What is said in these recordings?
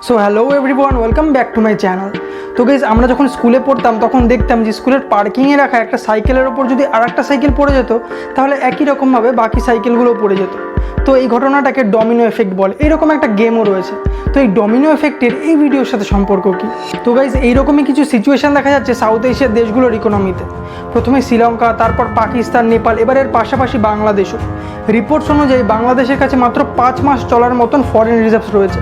So hello everyone, welcome back to my channel. তো guys, আমরা যখন স্কুলে পড়তাম তখন দেখতাম যে স্কুলের পার্কিংয়ে রাখা একটা সাইকেলের ওপর যদি আর একটা সাইকেল পড়ে যেত তাহলে একই রকমভাবে বাকি সাইকেলগুলো পড়ে যেত। তো এই ঘটনাটাকে ডমিনো এফেক্ট বলে। এইরকম একটা গেমও রয়েছে। তো এই ডমিনো এফেক্টের এই ভিডিওর সাথে সম্পর্ক কী? তো গাইজ, এইরকমই কিছু সিচুয়েশান দেখা যাচ্ছে সাউথ এশিয়ার দেশগুলোর ইকোনমিতে। প্রথমে শ্রীলঙ্কা, তারপর পাকিস্তান, নেপাল, এবারের পাশাপাশি বাংলাদেশও। রিপোর্টস অনুযায়ী বাংলাদেশের কাছে মাত্র 5 মাস চলার মতন ফরেন রিজার্ভস রয়েছে।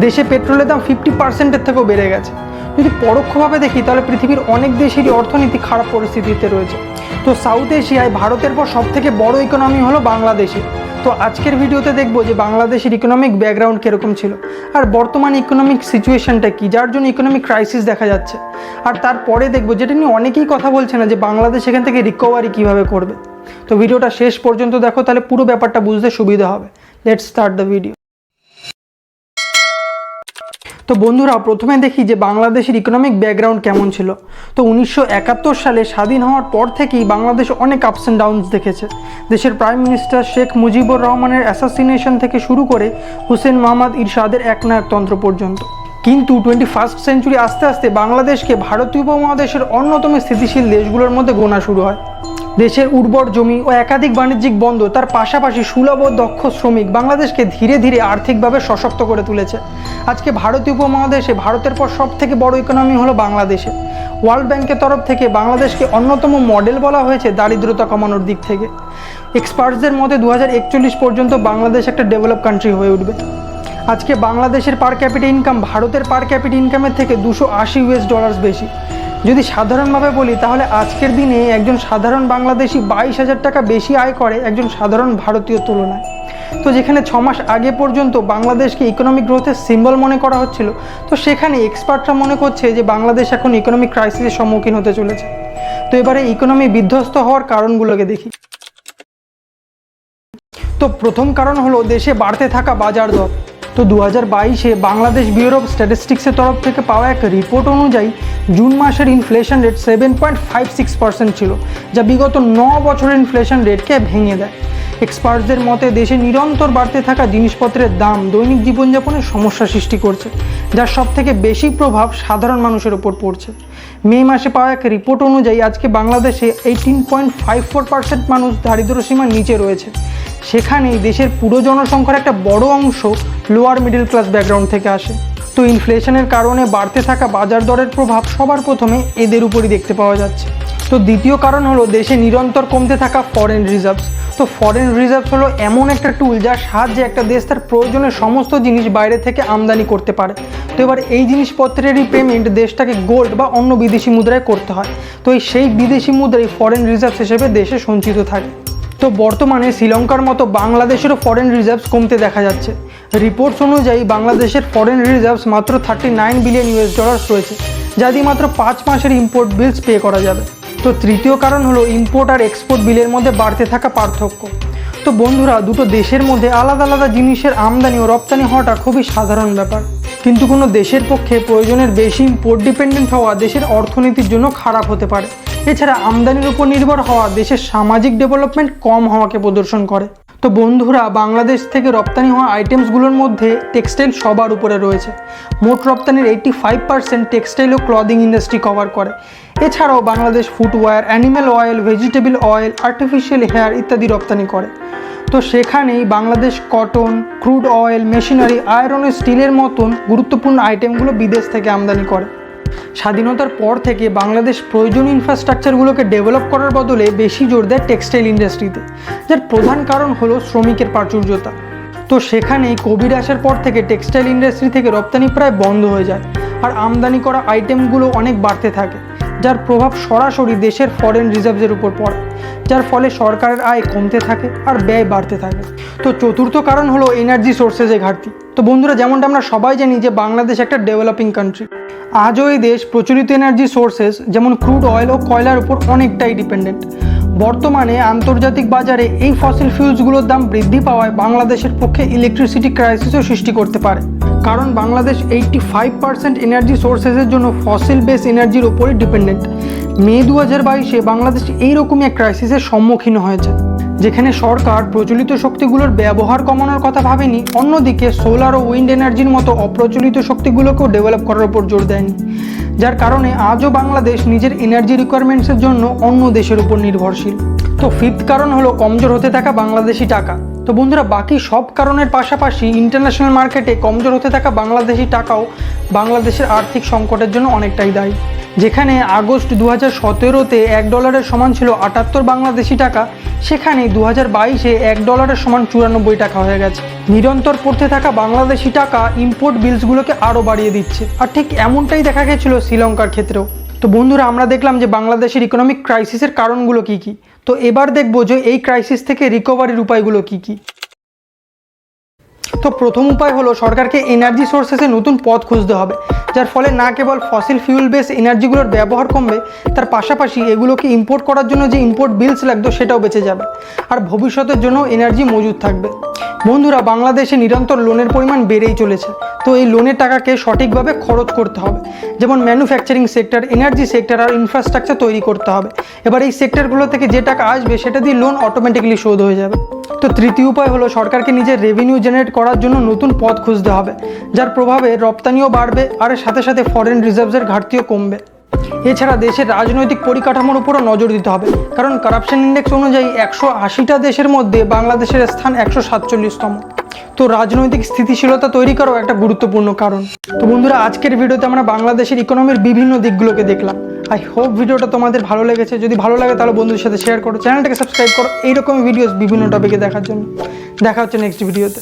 দেশে পেট্রোলের দাম 50%-এর থেকেও বেড়ে গেছে। যদি পরোক্ষভাবে দেখি তাহলে পৃথিবীর অনেক দেশেরই অর্থনীতি খারাপ পরিস্থিতিতে রয়েছে। তো সাউথ এশিয়ায় ভারতের পর সবথেকে বড় ইকোনমি হলো বাংলাদেশে। তো আজকের ভিডিওতে দেখব যে বাংলাদেশের ইকোনমিক ব্যাকগ্রাউন্ড কীরকম ছিল, আর বর্তমান ইকোনমিক সিচুয়েশনটা কী, যার জন্য ইকোনমিক ক্রাইসিস দেখা যাচ্ছে। আর তারপরে দেখব যেটা নিয়ে অনেকেই কথা বলছে না, যে বাংলাদেশ এখান থেকে রিকভারি কীভাবে করবে। তো ভিডিওটা শেষ পর্যন্ত দেখো, তাহলে পুরো ব্যাপারটা বুঝতে সুবিধা হবে। Let's start the video. তো বন্ধুরা, প্রথমে দেখি যে বাংলাদেশের ইকোনমিক ব্যাকগ্রাউন্ড কেমন ছিল। তো 1971 সালে স্বাধীন হওয়ার পর থেকেই বাংলাদেশ অনেক আপস অ্যান্ড ডাউনস দেখেছে। দেশের প্রাইম মিনিস্টার শেখ মুজিবুর রহমানের অ্যাসাসিনেশন থেকে শুরু করে হুসেন মোহাম্মদ ইরশাদের একনায়কতন্ত্র পর্যন্ত। কিন্তু 21st সেঞ্চুরি আস্তে আস্তে বাংলাদেশকে ভারতীয় উপমহাদেশের অন্যতম স্থিতিশীল দেশগুলোর মধ্যে গোনা শুরু হয়। দেশের উর্বর জমি ও একাধিক বাণিজ্যিক বন্দর, তার পাশাপাশি সুলভ ও দক্ষ শ্রমিক বাংলাদেশকে ধীরে ধীরে আর্থিকভাবে সশক্ত করে তুলেছে। আজকে ভারতীয় উপমহাদেশে ভারতের পর সব থেকে বড় ইকোনমি হলো বাংলাদেশে। ওয়ার্ল্ড ব্যাংকের তরফ থেকে বাংলাদেশকে অন্যতম মডেল বলা হয়েছে দারিদ্রতা কমানোর দিক থেকে। এক্সপার্টসদের মতে 2041 পর্যন্ত বাংলাদেশ একটা ডেভেলপ কান্ট্রি হয়ে উঠবে। আজকে বাংলাদেশের পার ক্যাপিটা ইনকাম ভারতের পার ক্যাপিটা ইনকামের থেকে $280 বেশি। যদি সাধারণভাবে বলি তাহলে আজকের দিনে একজন সাধারণ বাংলাদেশি 22,000 টাকা বেশি আয় করে একজন সাধারণ ভারতীয় তুলনায়। তো যেখানে 6 মাস আগে পর্যন্ত বাংলাদেশকে ইকোনমিক গ্রোথের সিম্বল মনে করা হচ্ছিল, তো সেখানে এক্সপার্টরা মনে করছে যে বাংলাদেশ এখন ইকোনমিক ক্রাইসিসের সম্মুখীন হতে চলেছে। তো এবারে ইকোনমি বিধ্বস্ত হওয়ার কারণগুলোকে দেখি। তো প্রথম কারণ হলো দেশে বাড়তে থাকা বাজার দর। তো 2022-এ বাংলাদেশ ব্যুরো অফ স্ট্যাটিস্টিক্সের তরফ থেকে পাওয়া এক রিপোর্ট অনুযায়ী জুন মাসের ইনফ্লেশন রেট 7.56% ছিল, যা বিগত 9 বছরের ইনফ্লেশন রেটকে ভেঙে দেয়। এক্সপার্টসদের মতে দেশে নিরন্তর বাড়তে থাকা জিনিসপত্রের দাম দৈনিক জীবনযাপনের সমস্যা সৃষ্টি করছে, যার সবথেকে বেশি প্রভাব সাধারণ মানুষের ওপর পড়ছে। মে মাসে পাওয়া এক রিপোর্ট অনুযায়ী আজকে বাংলাদেশে 18.54% মানুষ দারিদ্র্য সীমার নিচে রয়েছে। সেখানেই দেশের পুরো জনসংখ্যার একটা বড় অংশ লোয়ার মিডল ক্লাস ব্যাকগ্রাউন্ড থেকে আসে। তো ইনফ্লেশনের কারণে বাড়তে থাকা বাজার দরের প্রভাব সবার প্রথমে এদের উপরই দেখতে পাওয়া যাচ্ছে। তো দ্বিতীয় কারণ হলো দেশে নিরন্তর কমতে থাকা ফরেন রিজার্ভস। তো ফরেন রিজার্ভস হলো এমন একটা টুল যার সাহায্যে একটা দেশ তার প্রয়োজনের সমস্ত জিনিস বাইরে থেকে আমদানি করতে পারে। তো এবার এই জিনিসপত্রেরই পেমেন্ট দেশটাকে গোল্ড বা অন্য বিদেশি মুদ্রায় করতে হয়। তো সেই বিদেশি মুদ্রাই ফরেন রিজার্ভস হিসেবে দেশে সঞ্চিত থাকে। তো বর্তমানে শ্রীলঙ্কার মতো বাংলাদেশেরও ফরেন রিজার্ভস কমতে দেখা যাচ্ছে। রিপোর্টস অনুযায়ী বাংলাদেশের ফরেন রিজার্ভস মাত্র $39 বিলিয়ন রয়েছে, যা দিয়ে মাত্র 5 মাসের ইম্পোর্ট বিলস পে করা যাবে। তো তৃতীয় কারণ হলো ইম্পোর্ট আর এক্সপোর্ট বিলের মধ্যে বাড়তে থাকা পার্থক্য। তো বন্ধুরা, দুটো দেশের মধ্যে আলাদা আলাদা জিনিসের আমদানি ও রপ্তানি হওয়াটা খুবই সাধারণ ব্যাপার, কিন্তু কোনো দেশের পক্ষে প্রয়োজনের বেশি ইম্পোর্ট ডিপেন্ডেন্ট হওয়া দেশের অর্থনীতির জন্য খারাপ হতে পারে। এছাড়া আমদানির উপর নির্ভর হওয়া দেশের সামাজিক ডেভেলপমেন্ট কম হওয়াকে প্রদর্শন করে। তো বন্ধুরা, বাংলাদেশ থেকে রপ্তানি হওয়া আইটেমসগুলোর মধ্যে টেক্সটাইল সবার উপরে রয়েছে। মোট রপ্তানির 85% টেক্সটাইল ও ক্লদিং ইন্ডাস্ট্রি কভার করে। এছাড়াও Bangladesh footwear, animal oil, vegetable oil, artificial hair ইত্যাদি রপ্তানি করে। তো সেখানেই Bangladesh cotton, crude oil, machinery, iron ও স্টিলের মতন গুরুত্বপূর্ণ আইটেমগুলো বিদেশ থেকে আমদানি করে। স্বাধীনতার পর থেকে বাংলাদেশ প্রয়োজনীয় ইনফ্রাস্ট্রাকচারগুলোকে ডেভেলপ করার বদলে বেশি জোর দেয় টেক্সটাইল ইন্ডাস্ট্রিতে, যার প্রধান কারণ হলো শ্রমিকের প্রাচুর্যতা। তো সেখানেই কোভিড আসার পর থেকে টেক্সটাইল ইন্ডাস্ট্রি থেকে রপ্তানি প্রায় বন্ধ হয়ে যায়, আর আমদানি করা আইটেমগুলো অনেক বাড়তে থাকে, যার প্রভাব সরাসরি দেশের ফরেন রিজার্ভসের উপর পড়ে, যার ফলে সরকারের আয় কমতে থাকে আর ব্যয় বাড়তে থাকে। তো চতুর্থ কারণ হলো এনার্জি সোর্সেসের ঘাটতি। তো বন্ধুরা, যেমনটা আমরা সবাই জানি যে বাংলাদেশ একটা ডেভেলপিং কান্ট্রি। আজও এই দেশ প্রচলিত এনার্জি সোর্সেস যেমন ক্রুড অয়েল ও কয়লার উপর অনেকটাই ডিপেন্ডেন্ট। বর্তমানে আন্তর্জাতিক বাজারে এই ফসিল ফিউলসগুলোর দাম বৃদ্ধি পাওয়ায় বাংলাদেশের পক্ষে ইলেকট্রিসিটি ক্রাইসিসও সৃষ্টি করতে পারে, কারণ বাংলাদেশ 85% এনার্জি সোর্সেসের জন্য ফসিল বেস এনার্জির উপরই ডিপেন্ডেন্ট। মে 2022-এ বাংলাদেশ এইরকমই এক ক্রাইসিসের সম্মুখীন হয়েছে, যেখানে সরকার প্রচলিত শক্তিগুলোর ব্যবহার কমানোর কথা ভাবেনি, অন্যদিকে সোলার ও উইন্ড এনার্জির মতো অপ্রচলিত শক্তিগুলোকেও ডেভেলপ করার উপর জোর দেয়নি, যার কারণে আজও বাংলাদেশ নিজের এনার্জি রিকোয়ারমেন্টসের জন্য অন্য দেশের উপর নির্ভরশীল। তো ফিফথ কারণ হলো কমজোর হতে থাকা বাংলাদেশি টাকা। তো বন্ধুরা, বাকি সব কারণের পাশাপাশি ইন্টারন্যাশনাল মার্কেটে কমজোর হতে থাকা বাংলাদেশি টাকাও বাংলাদেশের আর্থিক সংকটের জন্য অনেকটাই দায়ী। যেখানে আগস্ট 2017-তে $1 সমান ছিল 78 বাংলাদেশি টাকা, সেখানে 2022-এ $1 সমান 94 টাকা হয়ে গেছে। নিরন্তর পড়তে থাকা বাংলাদেশি টাকা ইম্পোর্ট বিলসগুলোকে আরও বাড়িয়ে দিচ্ছে, আর ঠিক এমনটাই দেখা গেছিল শ্রীলঙ্কার ক্ষেত্রেও। তো বন্ধুরা, আমরা দেখলাম যে বাংলাদেশের ইকোনমিক ক্রাইসিসের কারণগুলো কী কী। তো এবার দেখব যে এই ক্রাইসিস থেকে রিকভারির উপায়গুলো কী কী। তো প্রথম উপায় হলো সরকারকে এনার্জি সোর্সেসে নতুন পথ খুঁজতে হবে, যার ফলে না কেবল ফসিল ফিউল বেস এনার্জিগুলোর ব্যবহার কমবে, তার পাশাপাশি এগুলোকে ইম্পোর্ট করার জন্য যে ইম্পোর্ট বিলস লাগতো সেটাও বেঁচে যাবে, আর ভবিষ্যতের জন্য এনার্জি মজুদ থাকবে। বন্ধুরা, বাংলাদেশে নিরন্তর লোনের পরিমাণ বেড়েই চলেছে। তো এই লোনের টাকাকে সঠিকভাবে খরচ করতে হবে, যেমন ম্যানুফ্যাকচারিং সেক্টর, এনার্জি সেক্টর আর ইনফ্রাস্ট্রাকচার তৈরি করতে হবে। এবার এই সেক্টরগুলো থেকে যে টাকা আসবে সেটা দিয়ে লোন অটোমেটিক্যালি শোধ হয়ে যাবে। তো তৃতীয় উপায় হলো সরকারকে নিজের রেভিনিউ জেনারেট করার জন্য নতুন পথ খুঁজতে হবে, যার প্রভাবে রপ্তানিও বাড়বে আর সাথে সাথে ফরেন রিজার্ভসের ঘাটতিও কমবে। এছাড়া দেশের রাজনৈতিক পরিকাঠামোর উপরও নজর দিতে হবে, কারণ কারাপশন ইন্ডেক্স অনুযায়ী 180টা দেশের মধ্যে বাংলাদেশের স্থান 147তম। তো রাজনৈতিক স্থিতিশীলতা তৈরি করাও একটা গুরুত্বপূর্ণ কারণ। তো বন্ধুরা, আজকের ভিডিওতে আমরা বাংলাদেশের ইকোনমির বিভিন্ন দিকগুলোকে দেখলাম। আই হোপ ভিডিওটা তোমাদের ভালো লেগেছে। যদি ভালো লাগে তাহলে বন্ধুদের সাথে শেয়ার করো, চ্যানেলটাকে সাবস্ক্রাইব করো এইরকমই ভিডিওস বিভিন্ন টপিকে দেখার জন্য। দেখা হচ্ছে নেক্সট ভিডিওতে।